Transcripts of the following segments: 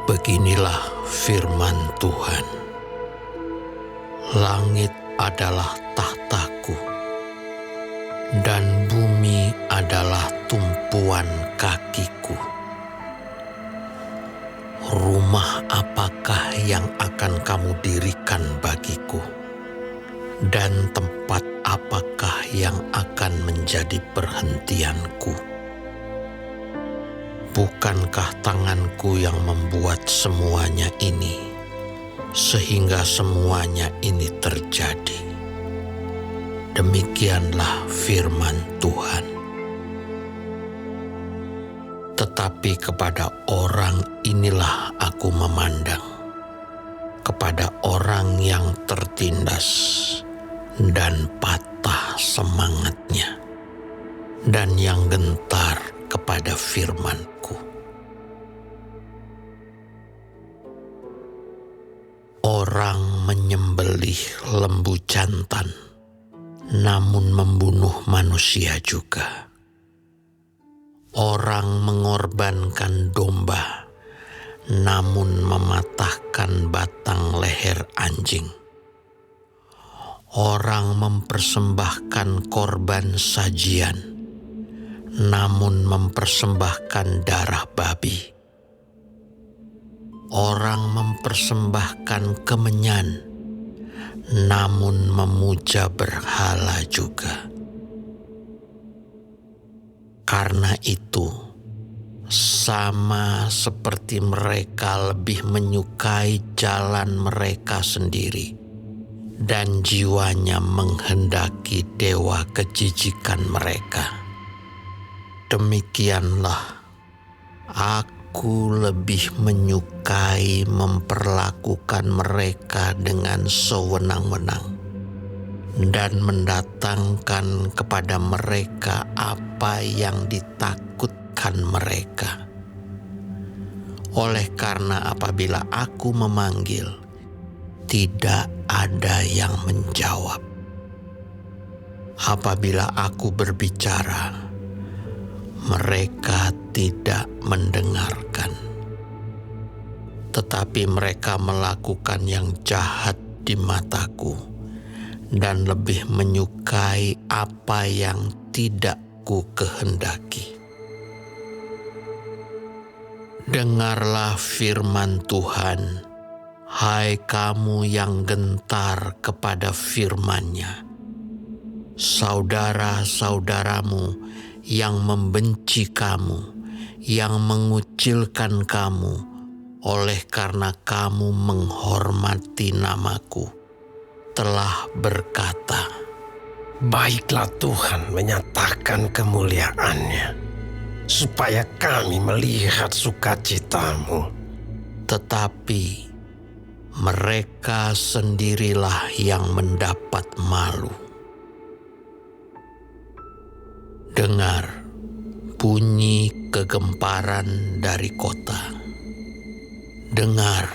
Beginilah firman Tuhan. Langit adalah tahtaku, dan bumi adalah tumpuan kakiku. Rumah apakah yang akan kamu dirikan bagiku? Dan tempat apakah yang akan menjadi perhentianku? Bukankah tanganku yang membuat semuanya ini, sehingga semuanya ini terjadi? Demikianlah firman Tuhan. Tetapi kepada orang inilah aku memandang, kepada orang yang tertindas dan patah semangatnya, dan yang gentar kepada firman-Ku. Orang menyembelih lembu jantan, namun membunuh manusia juga. Orang mengorbankan domba, namun mematahkan batang leher anjing. Orang mempersembahkan korban sajian, namun mempersembahkan darah babi. Orang mempersembahkan kemenyan, namun memuja berhala juga. Karena itu, sama seperti mereka lebih menyukai jalan mereka sendiri, dan jiwanya menghendaki dewa kejijikan mereka. Demikianlah, aku lebih menyukai memperlakukan mereka dengan sewenang-wenang dan mendatangkan kepada mereka apa yang ditakutkan mereka. Oleh karena apabila aku memanggil, tidak ada yang menjawab. Apabila aku berbicara, mereka tidak mendengarkan. Tetapi mereka melakukan yang jahat di mataku dan lebih menyukai apa yang tidak ku kehendaki. Dengarlah firman Tuhan, hai kamu yang gentar kepada firman-Nya. Saudara-saudaramu yang membenci kamu, yang mengucilkan kamu, oleh karena kamu menghormati namaku, telah berkata, baiklah Tuhan menyatakan kemuliaan-Nya, supaya kami melihat sukacitamu. Tetapi mereka sendirilah yang mendapat malu. Dengar bunyi kegemparan dari kota. Dengar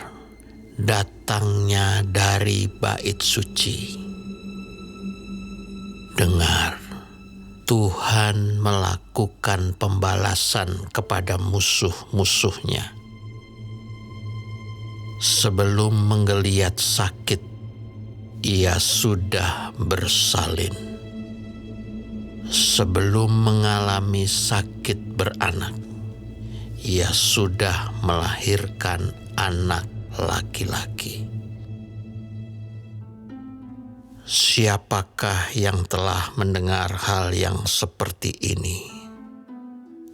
datangnya dari bait suci. Dengar, Tuhan melakukan pembalasan kepada musuh-musuhnya. Sebelum menggeliat sakit, ia sudah bersalin. Sebelum mengalami sakit beranak, ia sudah melahirkan anak laki-laki. Siapakah yang telah mendengar hal yang seperti ini?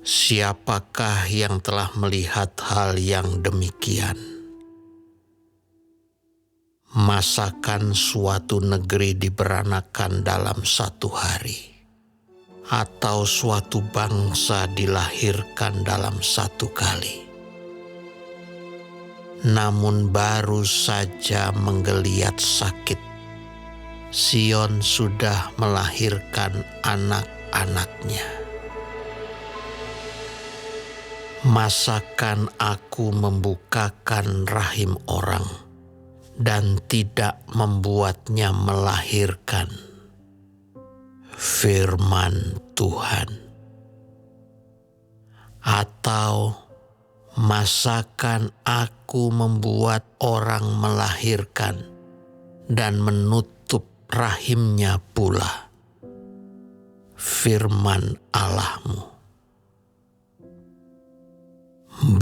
Siapakah yang telah melihat hal yang demikian? Masakan suatu negeri diberanakan dalam satu hari? Atau suatu bangsa dilahirkan dalam satu kali? Namun baru saja menggeliat sakit, Sion sudah melahirkan anak-anaknya. Masakan aku membukakan rahim orang dan tidak membuatnya melahirkan? Firman Tuhan. Atau Masakan aku membuat orang melahirkan dan menutup rahimnya pula? Firman Allahmu.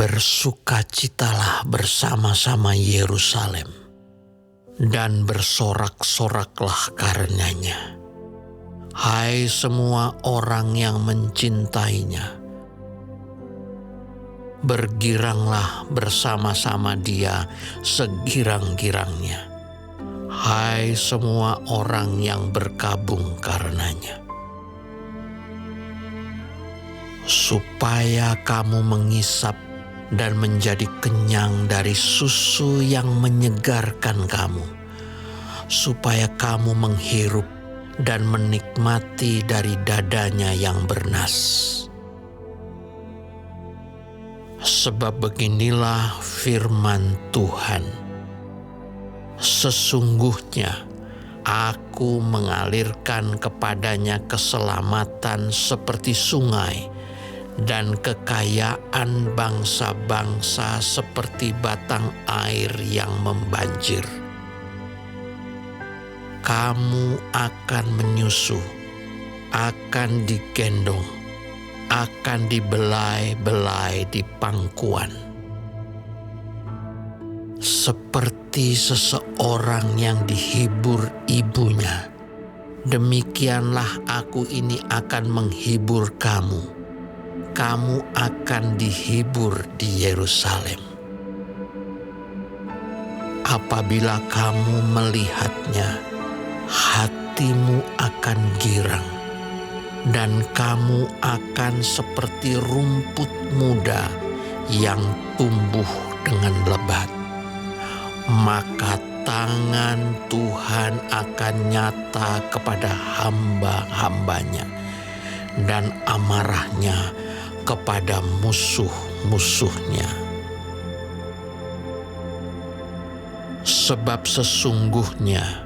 Bersukacitalah bersama-sama Yerusalem, dan bersorak-soraklah karenanya. Hai semua orang yang mencintainya, bergiranglah bersama-sama dia segirang-girangnya. Hai semua orang yang berkabung karenanya. Supaya kamu mengisap dan menjadi kenyang dari susu yang menyegarkan kamu, supaya kamu menghirup dan menikmati dari dadanya yang bernas. Sebab beginilah firman Tuhan, sesungguhnya aku mengalirkan kepadanya keselamatan seperti sungai, dan kekayaan bangsa-bangsa seperti batang air yang membanjir. Kamu akan menyusuh, akan digendong, akan dibelai-belai di pangkuan. Seperti seseorang yang dihibur ibunya, demikianlah aku ini akan menghibur kamu. Kamu akan dihibur di Yerusalem. Apabila kamu melihatnya, hatimu akan girang, dan kamu akan seperti rumput muda yang tumbuh dengan lebat. Maka tangan Tuhan akan nyata kepada hamba-hambanya, dan amarahnya kepada musuh-musuhnya. Sebab sesungguhnya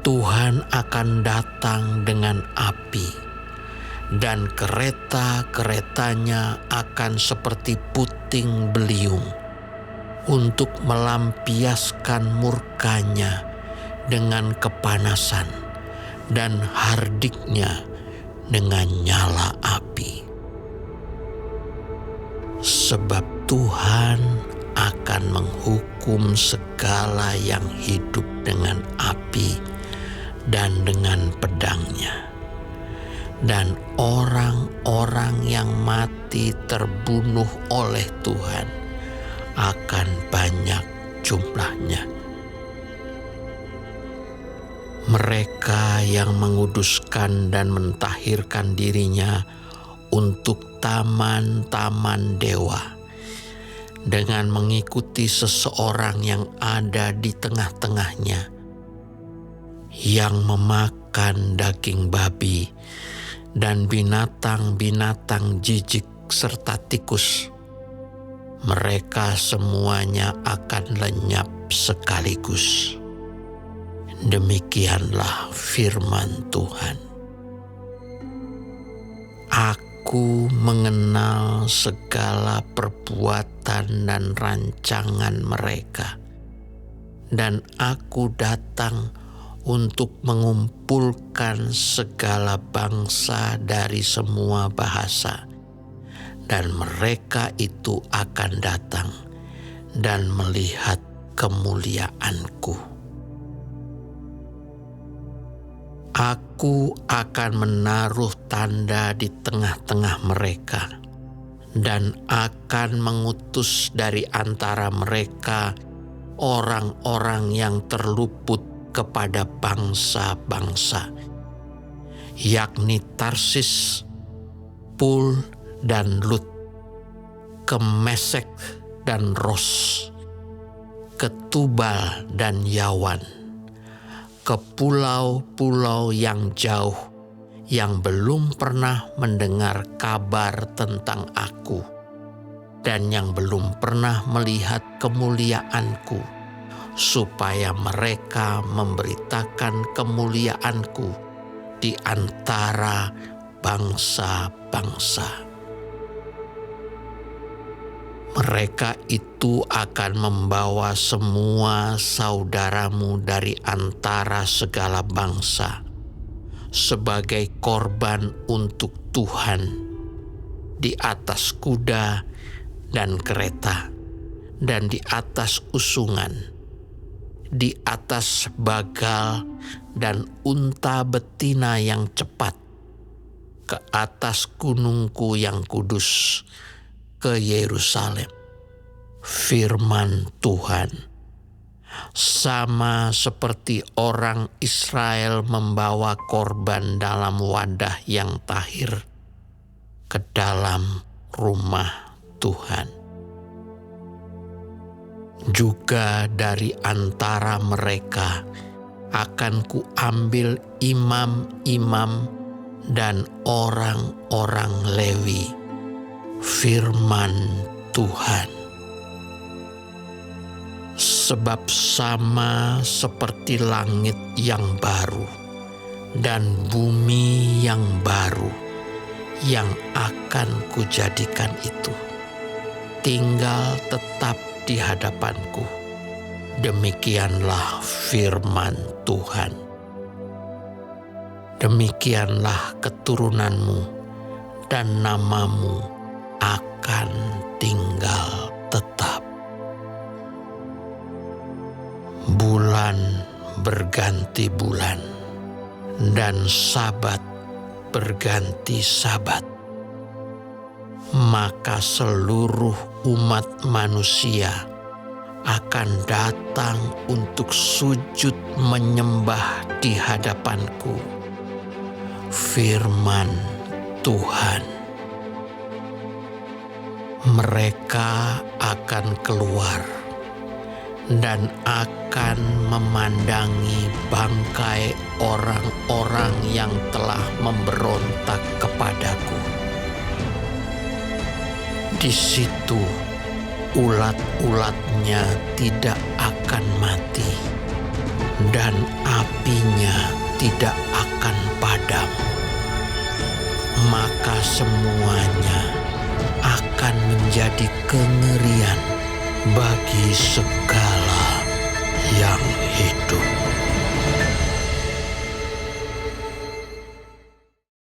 Tuhan akan datang dengan api, dan kereta-keretanya akan seperti puting beliung, untuk melampiaskan murkanya dengan kepanasan, dan hardiknya dengan nyala api. Sebab Tuhan akan menghukum segala yang hidup dengan api dan dengan pedangnya. Dan orang-orang yang mati terbunuh oleh Tuhan akan banyak jumlahnya. Mereka yang menguduskan dan mentahirkan dirinya untuk taman-taman dewa, dengan mengikuti seseorang yang ada di tengah-tengahnya, yang memakan daging babi dan binatang-binatang jijik serta tikus. Mereka semuanya akan lenyap sekaligus. Demikianlah firman Tuhan. Aku mengenal segala perbuatan dan rancangan mereka, dan aku datang untuk mengumpulkan segala bangsa dari semua bahasa, dan mereka itu akan datang dan melihat kemuliaanku. Aku akan menaruh tanda di tengah-tengah mereka, dan akan mengutus dari antara mereka orang-orang yang terluput kepada bangsa-bangsa, yakni Tarsis, Pul dan Lut, ke Mesek dan Ros, ke Tubal dan Yawan, ke pulau-pulau yang jauh yang belum pernah mendengar kabar tentang aku, dan yang belum pernah melihat kemuliaanku, supaya mereka memberitakan kemuliaanku di antara bangsa-bangsa. Mereka itu akan membawa semua saudaramu dari antara segala bangsa sebagai korban untuk Tuhan di atas kuda dan kereta, dan di atas usungan, di atas bagal dan unta betina yang cepat, ke atas gunungku yang kudus, ke Yerusalem. Firman Tuhan, sama seperti orang Israel membawa korban dalam wadah yang tahir ke dalam rumah Tuhan, juga dari antara mereka akan kuambil imam-imam dan orang-orang Lewi. Firman Tuhan, sebab sama seperti langit yang baru dan bumi yang baru yang akan kujadikan itu tinggal tetap di hadapanku. Demikianlah firman Tuhan. Demikianlah keturunanmu dan namamu akan tinggal tetap. Bulan berganti bulan dan sabat berganti sabat, maka seluruh umat manusia akan datang untuk sujud menyembah di hadapanku. Firman Tuhan. Mereka akan keluar dan akan memandangi bangkai orang-orang yang telah memberontak kepadaku. Di situ ulat-ulatnya tidak akan mati dan apinya tidak akan padam. Maka semuanya akan menjadi kengerian bagi segala yang hidup.